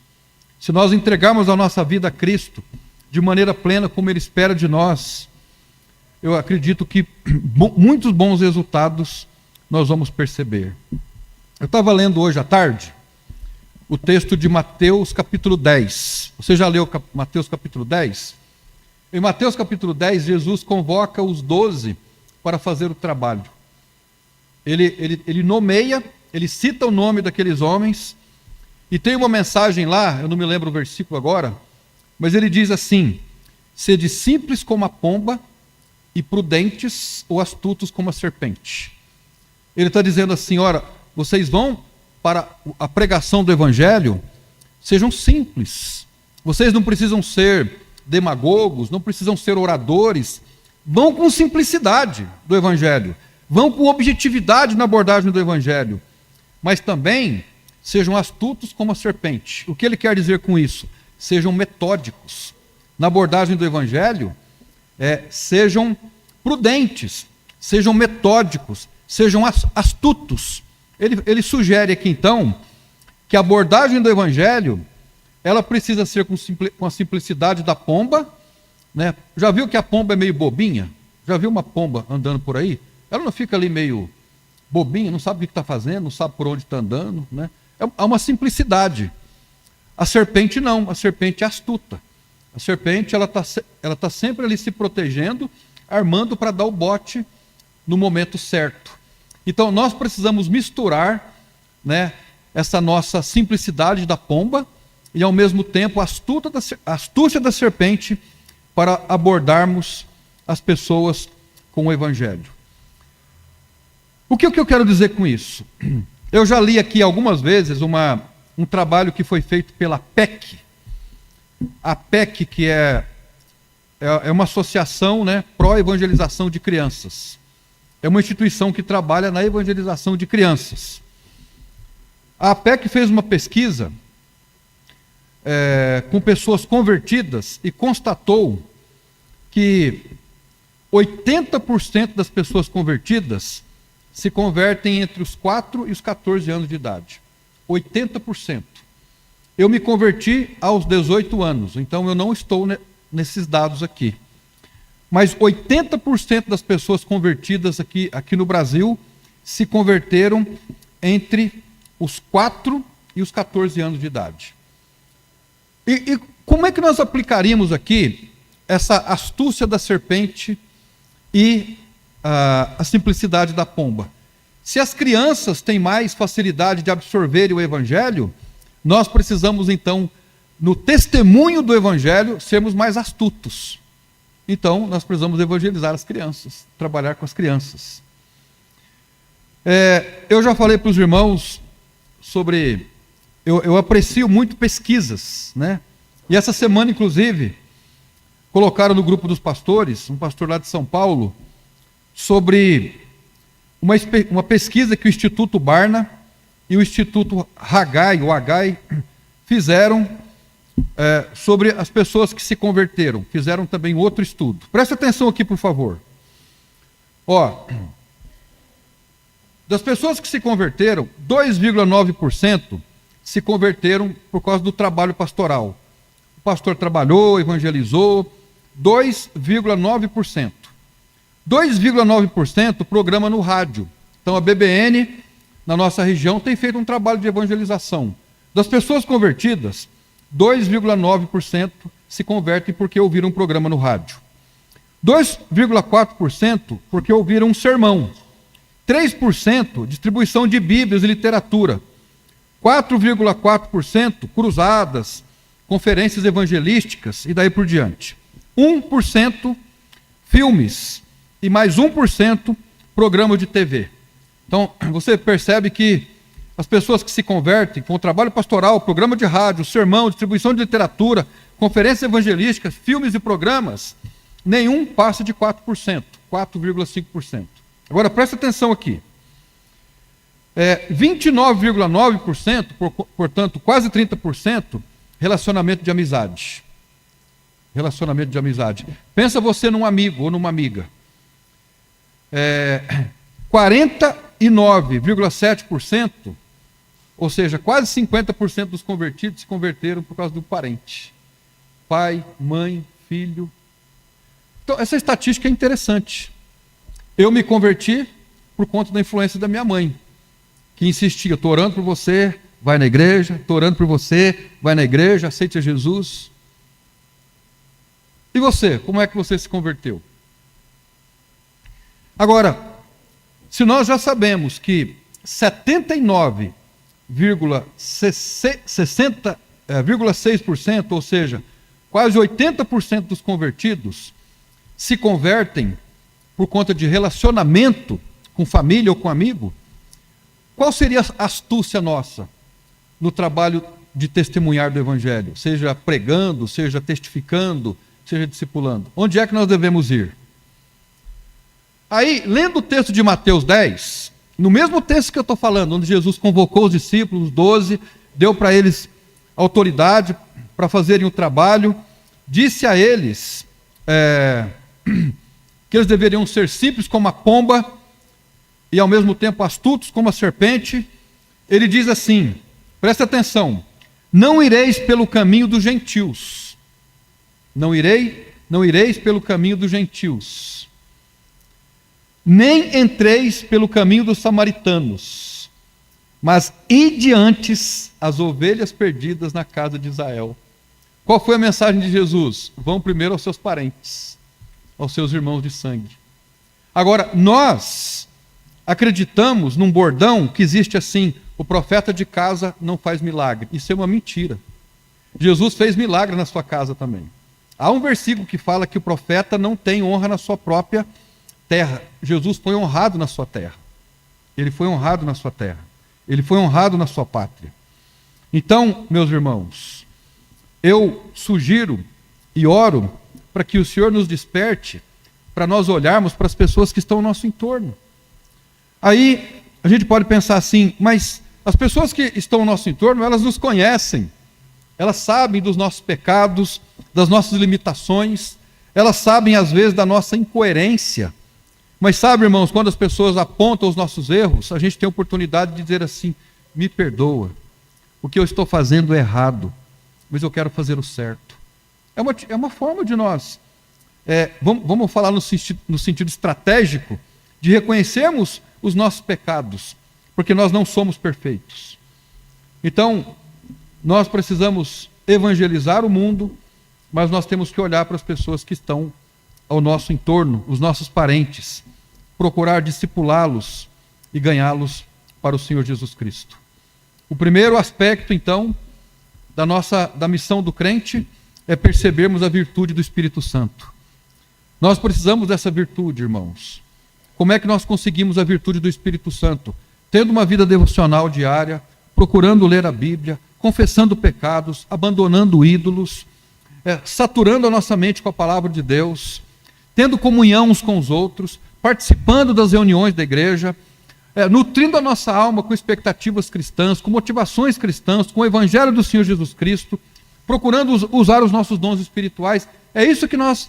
Se nós entregarmos a nossa vida a Cristo de maneira plena, como Ele espera de nós, eu acredito que muitos bons resultados nós vamos perceber. Eu estava lendo hoje à tarde o texto de Mateus capítulo 10. Você já leu Mateus capítulo 10? Em Mateus capítulo 10, Jesus convoca os 12 para fazer o trabalho. Ele nomeia, ele cita o nome daqueles homens, e tem uma mensagem lá, eu não me lembro o versículo agora, mas ele diz assim: sede simples como a pomba e prudentes ou astutos como a serpente. Ele está dizendo assim: ora, vocês vão para a pregação do Evangelho, sejam simples. Vocês não precisam ser demagogos, não precisam ser oradores. Vão com simplicidade do Evangelho. Vão com objetividade na abordagem do Evangelho. Mas também sejam astutos como a serpente. O que ele quer dizer com isso? Sejam metódicos. Na abordagem do Evangelho, sejam prudentes, sejam metódicos, sejam astutos. Ele sugere aqui, então, que a abordagem do Evangelho, ela precisa ser com a simplicidade da pomba, né? Já viu que a pomba é meio bobinha? Já viu uma pomba andando por aí? Ela não fica ali meio bobinha, não sabe o que está fazendo, não sabe por onde está andando, né? É uma simplicidade. A serpente não, a serpente é astuta. A serpente ela tá sempre ali se protegendo, armando para dar o bote no momento certo. Então nós precisamos misturar, né, essa nossa simplicidade da pomba e ao mesmo tempo a astúcia da serpente para abordarmos as pessoas com o Evangelho. O que eu quero dizer com isso? Eu já li aqui algumas vezes um trabalho que foi feito pela PEC. A PEC, que é uma associação, né, pró-evangelização de crianças. É uma instituição que trabalha na evangelização de crianças. A PEC fez uma pesquisa com pessoas convertidas e constatou que 80% das pessoas convertidas se convertem entre os 4 e os 14 anos de idade. 80%. Eu me converti aos 18 anos, então eu não estou nesses dados aqui. Mas 80% das pessoas convertidas aqui no Brasil se converteram entre os 4 e os 14 anos de idade. E como é que nós aplicaríamos aqui essa astúcia da serpente e a simplicidade da pomba? Se as crianças têm mais facilidade de absorver o Evangelho, nós precisamos então, no testemunho do Evangelho, sermos mais astutos. Então, nós precisamos evangelizar as crianças, trabalhar com as crianças. Eu já falei para os irmãos sobre... Eu aprecio muito pesquisas, né? E essa semana, inclusive, colocaram no grupo dos pastores, um pastor lá de São Paulo, sobre uma pesquisa que o Instituto Barna e o Instituto Haggai, o Haggai, fizeram sobre as pessoas que se converteram. Fizeram também outro estudo. Preste atenção aqui, por favor. Das pessoas que se converteram, 2,9% se converteram por causa do trabalho pastoral. O pastor trabalhou, evangelizou, 2,9%. 2,9% programa no rádio. Então a BBN, na nossa região, tem feito um trabalho de evangelização. Das pessoas convertidas, 2,9% se convertem porque ouviram um programa no rádio. 2,4% porque ouviram um sermão. 3% distribuição de Bíblias e literatura. 4,4% cruzadas, conferências evangelísticas e daí por diante. 1% filmes e mais 1% programa de TV. Então, você percebe que as pessoas que se convertem com o trabalho pastoral, programa de rádio, sermão, distribuição de literatura, conferências evangelísticas, filmes e programas, nenhum passa de 4%, 4,5%. Agora, presta atenção aqui. 29,9%, portanto, quase 30%, relacionamento de amizade. Relacionamento de amizade. Pensa você num amigo ou numa amiga. 49,7%, ou seja, quase 50% dos convertidos se converteram por causa do parente. Pai, mãe, filho. Então, essa estatística é interessante. Eu me converti por conta da influência da minha mãe, que insistia: estou orando por você, vai na igreja, estou orando por você, vai na igreja, aceite a Jesus. E você, como é que você se converteu? Agora, se nós já sabemos que 79,6%, ou seja, quase 80% dos convertidos se convertem por conta de relacionamento com família ou com amigo, qual seria a astúcia nossa no trabalho de testemunhar do Evangelho? Seja pregando, seja testificando, seja discipulando. Onde é que nós devemos ir? Aí, lendo o texto de Mateus 10, no mesmo texto que eu estou falando, onde Jesus convocou os discípulos, 12, deu para eles autoridade para fazerem o trabalho, disse a eles que eles deveriam ser simples como a pomba e ao mesmo tempo astutos como a serpente. Ele diz assim, presta atenção: não ireis pelo caminho dos gentios. Não ireis pelo caminho dos gentios. Nem entreis pelo caminho dos samaritanos, mas ide antes as ovelhas perdidas na casa de Israel. Qual foi a mensagem de Jesus? Vão primeiro aos seus parentes. aos seus irmãos de sangue. Agora, nós acreditamos num bordão que existe assim: o profeta de casa não faz milagre. Isso é uma mentira. Jesus fez milagre na sua casa também. Há um versículo que fala que o profeta não tem honra na sua própria terra. Jesus foi honrado na sua terra. Ele foi honrado na sua terra. Ele foi honrado na sua pátria. Então, meus irmãos, eu sugiro e oro para que o Senhor nos desperte, para nós olharmos para as pessoas que estão ao nosso entorno. Aí a gente pode pensar assim: mas as pessoas que estão ao nosso entorno, elas nos conhecem, elas sabem dos nossos pecados, das nossas limitações, elas sabem às vezes da nossa incoerência. Mas sabe, irmãos, quando as pessoas apontam os nossos erros, a gente tem a oportunidade de dizer assim: me perdoa, o que eu estou fazendo é errado, mas eu quero fazer o certo. É uma forma de nós, vamos falar no sentido estratégico, de reconhecermos os nossos pecados, porque nós não somos perfeitos. Então, nós precisamos evangelizar o mundo, mas nós temos que olhar para as pessoas que estão ao nosso entorno, os nossos parentes, procurar discipulá-los e ganhá-los para o Senhor Jesus Cristo. O primeiro aspecto, então, da missão do crente é percebermos a virtude do Espírito Santo. Nós precisamos dessa virtude, irmãos. Como é que nós conseguimos a virtude do Espírito Santo? Tendo uma vida devocional diária, procurando ler a Bíblia, confessando pecados, abandonando ídolos, saturando a nossa mente com a palavra de Deus, tendo comunhão uns com os outros, participando das reuniões da igreja, nutrindo a nossa alma com expectativas cristãs, com motivações cristãs, com o Evangelho do Senhor Jesus Cristo, procurando usar os nossos dons espirituais. É isso que nós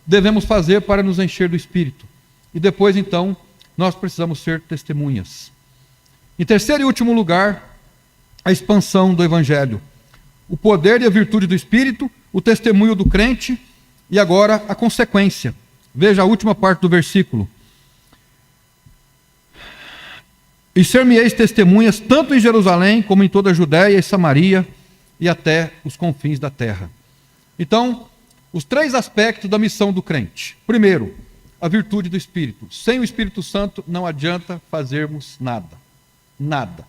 devemos fazer para nos encher do Espírito. E depois, então, nós precisamos ser testemunhas. Em terceiro e último lugar, a expansão do Evangelho. O poder e a virtude do Espírito, o testemunho do crente e agora a consequência. Veja a última parte do versículo. E ser-me-eis testemunhas tanto em Jerusalém como em toda a Judéia e Samaria e até os confins da terra. Então, os três aspectos da missão do crente. Primeiro, a virtude do Espírito. Sem o Espírito Santo não adianta fazermos nada. Nada.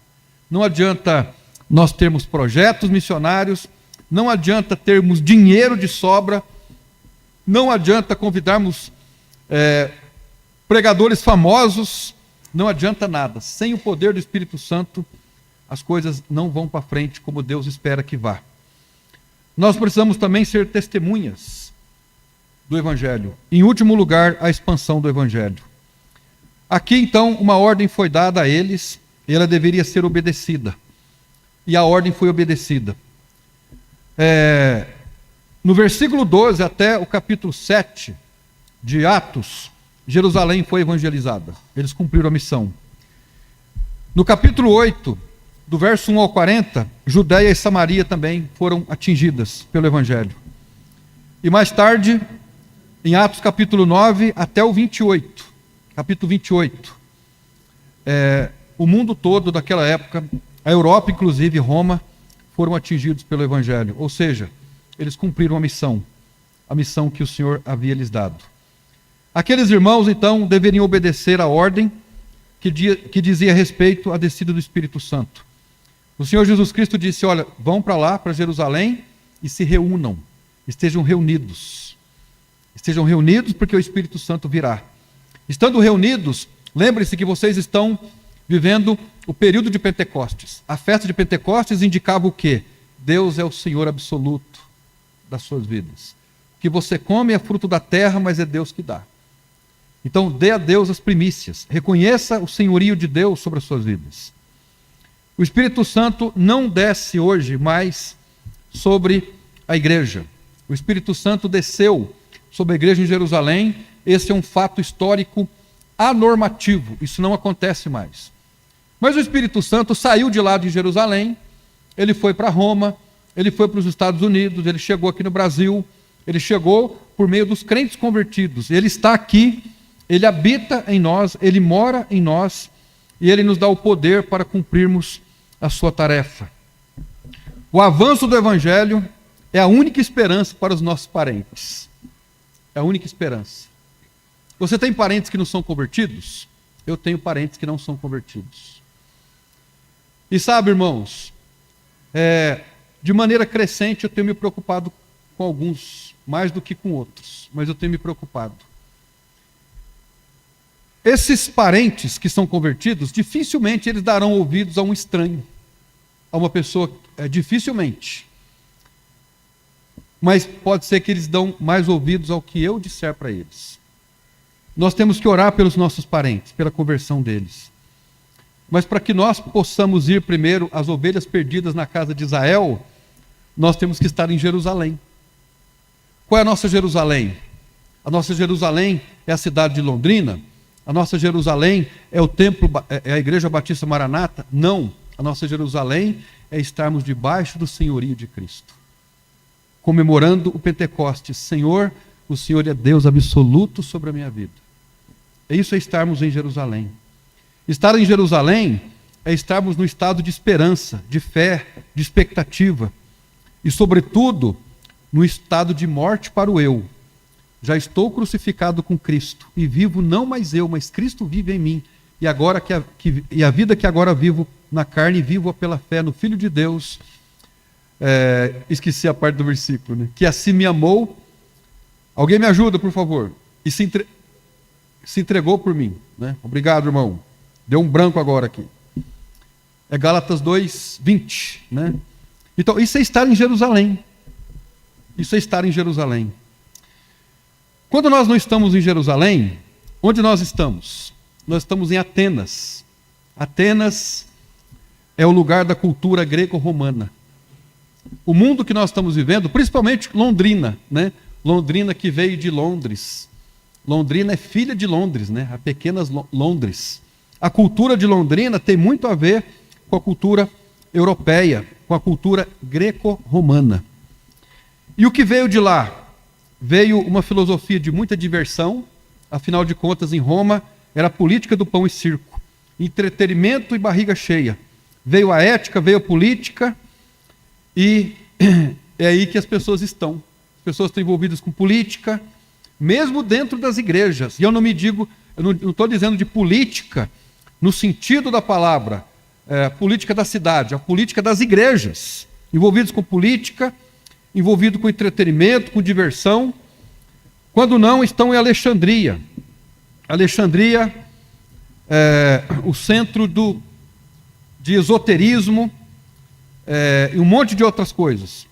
Não adianta nós termos projetos missionários, não adianta termos dinheiro de sobra, não adianta convidarmos pregadores famosos, não adianta nada. Sem o poder do Espírito Santo, as coisas não vão para frente como Deus espera que vá. Nós precisamos também ser testemunhas do Evangelho. Em último lugar, a expansão do Evangelho. Aqui, então, uma ordem foi dada a eles, e ela deveria ser obedecida. E a ordem foi obedecida. No versículo 12 até o capítulo 7 de Atos, Jerusalém foi evangelizada. Eles cumpriram a missão. No capítulo 8, do verso 1 ao 40, Judéia e Samaria também foram atingidas pelo Evangelho. E mais tarde, em Atos capítulo 9 até o 28, capítulo 28, o mundo todo daquela época, a Europa, inclusive Roma, foram atingidos pelo Evangelho. Ou seja, eles cumpriram a missão que o Senhor havia lhes dado. Aqueles irmãos, então, deveriam obedecer a ordem que dizia respeito à descida do Espírito Santo. O Senhor Jesus Cristo disse: olha, vão para lá, para Jerusalém, e se reúnam, estejam reunidos. Estejam reunidos porque o Espírito Santo virá. Estando reunidos, lembre-se que vocês estão vivendo o período de Pentecostes. A festa de Pentecostes indicava o quê? Deus é o Senhor absoluto das suas vidas. O que você come é fruto da terra, mas é Deus que dá. Então, dê a Deus as primícias. Reconheça o senhorio de Deus sobre as suas vidas. O Espírito Santo não desce hoje mais sobre a igreja. O Espírito Santo desceu sobre a igreja em Jerusalém. Esse é um fato histórico anormativo. Isso não acontece mais. Mas o Espírito Santo saiu de lá de Jerusalém, ele foi para Roma, ele foi para os Estados Unidos, ele chegou aqui no Brasil, ele chegou por meio dos crentes convertidos. Ele está aqui, ele habita em nós, ele mora em nós e ele nos dá o poder para cumprirmos a sua tarefa. O avanço do Evangelho é a única esperança para os nossos parentes. É a única esperança. Você tem parentes que não são convertidos? Eu tenho parentes que não são convertidos. E sabe, irmãos, de maneira crescente eu tenho me preocupado com alguns, mais do que com outros, mas eu tenho me preocupado. Esses parentes que são convertidos, dificilmente eles darão ouvidos a um estranho, a uma pessoa, dificilmente. Mas pode ser que eles dão mais ouvidos ao que eu disser para eles. Nós temos que orar pelos nossos parentes, pela conversão deles. Mas para que nós possamos ir primeiro às ovelhas perdidas na casa de Israel, nós temos que estar em Jerusalém. Qual é a nossa Jerusalém? A nossa Jerusalém é a cidade de Londrina? A nossa Jerusalém é o templo, é a Igreja Batista Maranata? Não. A nossa Jerusalém é estarmos debaixo do senhorio de Cristo, comemorando o Pentecostes. Senhor, o Senhor é Deus absoluto sobre a minha vida. Isso é estarmos em Jerusalém. Estar em Jerusalém é estarmos no estado de esperança, de fé, de expectativa. E, sobretudo, no estado de morte para o eu. Já estou crucificado com Cristo, e vivo não mais eu, mas Cristo vive em mim. E agora e a vida que agora vivo na carne, vivo-a pela fé no Filho de Deus. Esqueci a parte do versículo, né? Que assim me amou. Alguém me ajuda, por favor. E se entregou por mim, né? Obrigado, irmão. Deu um branco agora aqui. É Gálatas 2:20, né? Então, isso é estar em Jerusalém. Isso é estar em Jerusalém. Quando nós não estamos em Jerusalém, onde nós estamos? Nós estamos em Atenas. Atenas é o lugar da cultura greco-romana. O mundo que nós estamos vivendo, principalmente Londrina, né? Londrina que veio de Londres. Londrina é filha de Londres, né? A pequena Londres. A cultura de Londrina tem muito a ver com a cultura europeia, com a cultura greco-romana. E o que veio de lá? Veio uma filosofia de muita diversão, afinal de contas, em Roma, era a política do pão e circo, entretenimento e barriga cheia. Veio a ética, veio a política, e é aí que as pessoas estão. As pessoas estão envolvidas com política, mesmo dentro das igrejas. E eu não estou dizendo de política no sentido da palavra, política da cidade, a política das igrejas, envolvidos com política, envolvido com entretenimento, com diversão, quando não estão em Alexandria. Alexandria é o centro de esoterismo e um monte de outras coisas.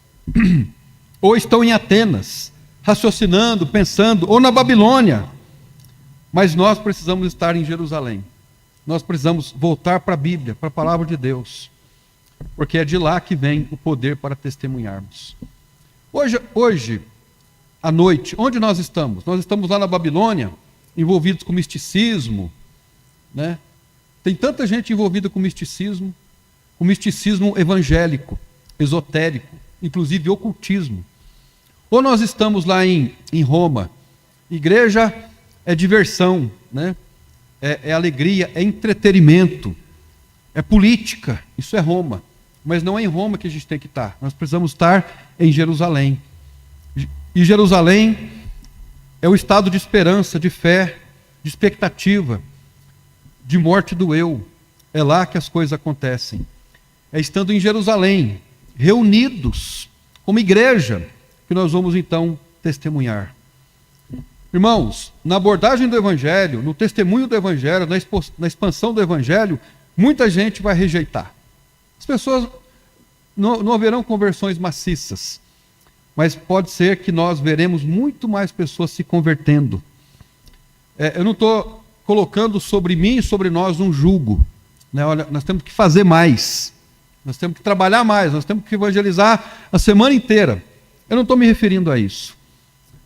Ou estão em Atenas, raciocinando, pensando, ou na Babilônia. Mas nós precisamos estar em Jerusalém. Nós precisamos voltar para a Bíblia, para a palavra de Deus, porque é de lá que vem o poder para testemunharmos. Hoje, à noite, onde nós estamos? Nós estamos lá na Babilônia, envolvidos com misticismo, né? Tem tanta gente envolvida com misticismo evangélico, esotérico, inclusive ocultismo. Ou nós estamos lá em Roma, igreja é diversão, né? É alegria, é entretenimento, é política, isso é Roma. Mas não é em Roma que a gente tem que estar, nós precisamos estar em Jerusalém. E Jerusalém é o estado de esperança, de fé, de expectativa, de morte do eu. É lá que as coisas acontecem. É estando em Jerusalém, reunidos como igreja, que nós vamos então testemunhar. Irmãos, na abordagem do Evangelho, no testemunho do Evangelho, na expansão do Evangelho, muita gente vai rejeitar. As pessoas não haverão conversões maciças, mas pode ser que nós veremos muito mais pessoas se convertendo. Eu não estou colocando sobre mim e sobre nós um jugo, né? Olha, nós temos que fazer mais, nós temos que trabalhar mais, nós temos que evangelizar a semana inteira. Eu não estou me referindo a isso,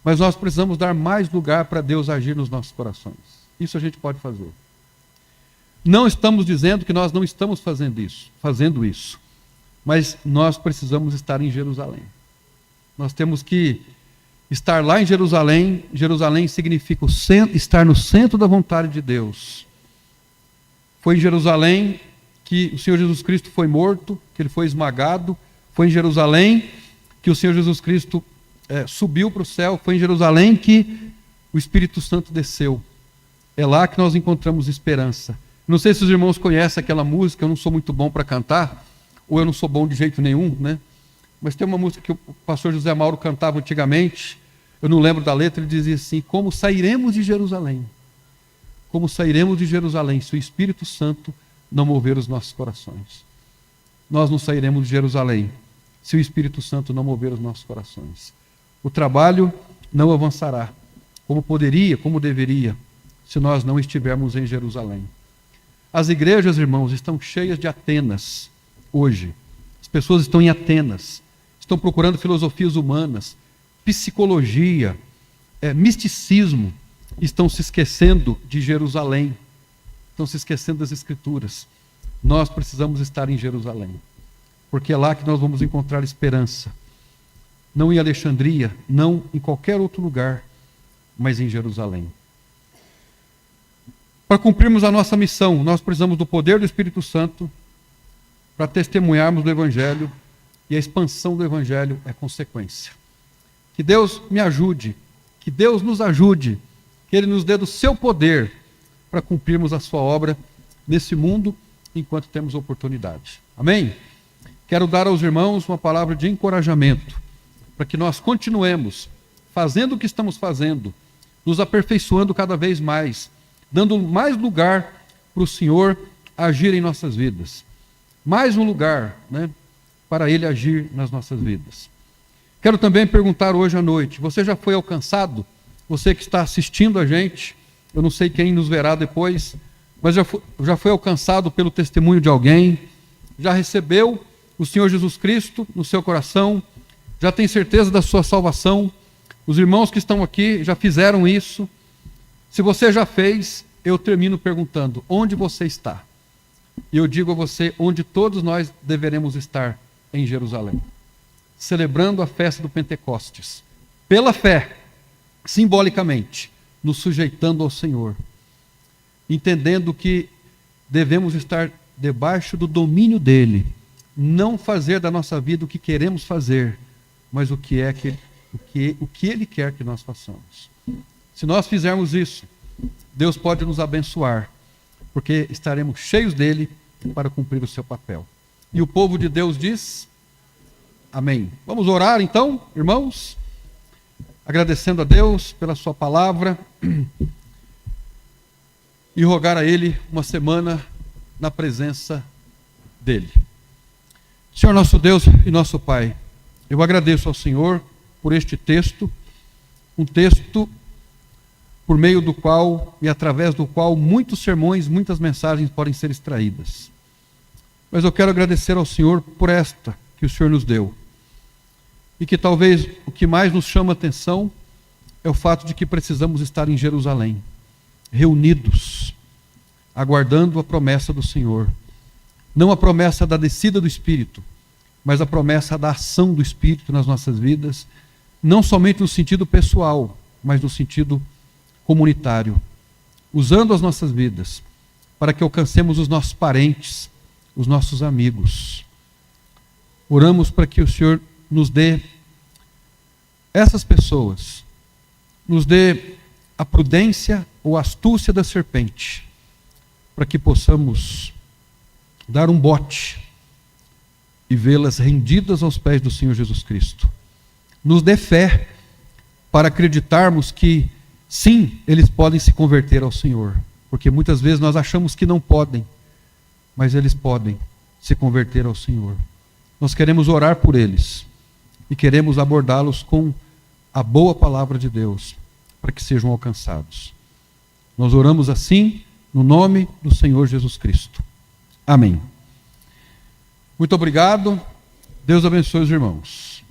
mas nós precisamos dar mais lugar para Deus agir nos nossos corações. Isso a gente pode fazer. Não estamos dizendo que nós não estamos fazendo isso, mas nós precisamos estar em Jerusalém. Nós temos que estar lá em Jerusalém. Jerusalém significa estar no centro da vontade de Deus. Foi em Jerusalém que o Senhor Jesus Cristo foi morto, que ele foi esmagado. Foi em Jerusalém que o Senhor Jesus Cristo subiu para o céu. Foi em Jerusalém que o Espírito Santo desceu. É lá que nós encontramos esperança. Não sei se os irmãos conhecem aquela música, eu não sou muito bom para cantar, ou eu não sou bom de jeito nenhum, né? Mas tem uma música que o pastor José Mauro cantava antigamente, eu não lembro da letra, ele dizia assim: como sairemos de Jerusalém? Como sairemos de Jerusalém se o Espírito Santo não mover os nossos corações? Nós não sairemos de Jerusalém se o Espírito Santo não mover os nossos corações. O trabalho não avançará como poderia, como deveria, se nós não estivermos em Jerusalém. As igrejas, irmãos, estão cheias de Atenas hoje. As pessoas estão em Atenas, estão procurando filosofias humanas, psicologia, misticismo, estão se esquecendo de Jerusalém, estão se esquecendo das Escrituras. Nós precisamos estar em Jerusalém, porque é lá que nós vamos encontrar esperança. Não em Alexandria, não em qualquer outro lugar, mas em Jerusalém. Para cumprirmos a nossa missão, nós precisamos do poder do Espírito Santo para testemunharmos do Evangelho, e a expansão do Evangelho é consequência. Que Deus me ajude, que Deus nos ajude, que Ele nos dê do seu poder para cumprirmos a sua obra nesse mundo enquanto temos oportunidade. Amém? Quero dar aos irmãos uma palavra de encorajamento para que nós continuemos fazendo o que estamos fazendo, nos aperfeiçoando cada vez mais, dando mais lugar para o Senhor agir em nossas vidas. Mais um lugar, né, para Ele agir nas nossas vidas. Quero também perguntar hoje à noite: você já foi alcançado? Você que está assistindo a gente, eu não sei quem nos verá depois, mas já foi alcançado pelo testemunho de alguém? Já recebeu o Senhor Jesus Cristo no seu coração? Já tem certeza da sua salvação? Os irmãos que estão aqui já fizeram isso? Se você já fez, eu termino perguntando: onde você está? E eu digo a você onde todos nós deveremos estar: em Jerusalém, celebrando a festa do Pentecostes, pela fé, simbolicamente, nos sujeitando ao Senhor, entendendo que devemos estar debaixo do domínio dEle, não fazer da nossa vida o que queremos fazer, mas o que Ele quer que nós façamos. Se nós fizermos isso, Deus pode nos abençoar, porque estaremos cheios dEle para cumprir o seu papel. E o povo de Deus diz: amém. Vamos orar então, irmãos, agradecendo a Deus pela sua palavra e rogar a Ele uma semana na presença dEle. Senhor nosso Deus e nosso Pai, eu agradeço ao Senhor por este texto, um texto por meio do qual e através do qual muitos sermões, muitas mensagens podem ser extraídas. Mas eu quero agradecer ao Senhor por esta que o Senhor nos deu. E que talvez o que mais nos chama a atenção é o fato de que precisamos estar em Jerusalém, reunidos, aguardando a promessa do Senhor. Não a promessa da descida do Espírito, mas a promessa da ação do Espírito nas nossas vidas, não somente no sentido pessoal, mas no sentido comunitário, usando as nossas vidas para que alcancemos os nossos parentes, os nossos amigos. Oramos para que o Senhor nos dê essas pessoas, nos dê a prudência ou a astúcia da serpente, para que possamos dar um bote e vê-las rendidas aos pés do Senhor Jesus Cristo. Nos dê fé para acreditarmos que sim, eles podem se converter ao Senhor, porque muitas vezes nós achamos que não podem, mas eles podem se converter ao Senhor. Nós queremos orar por eles e queremos abordá-los com a boa palavra de Deus, para que sejam alcançados. Nós oramos assim, no nome do Senhor Jesus Cristo. Amém. Muito obrigado. Deus abençoe os irmãos.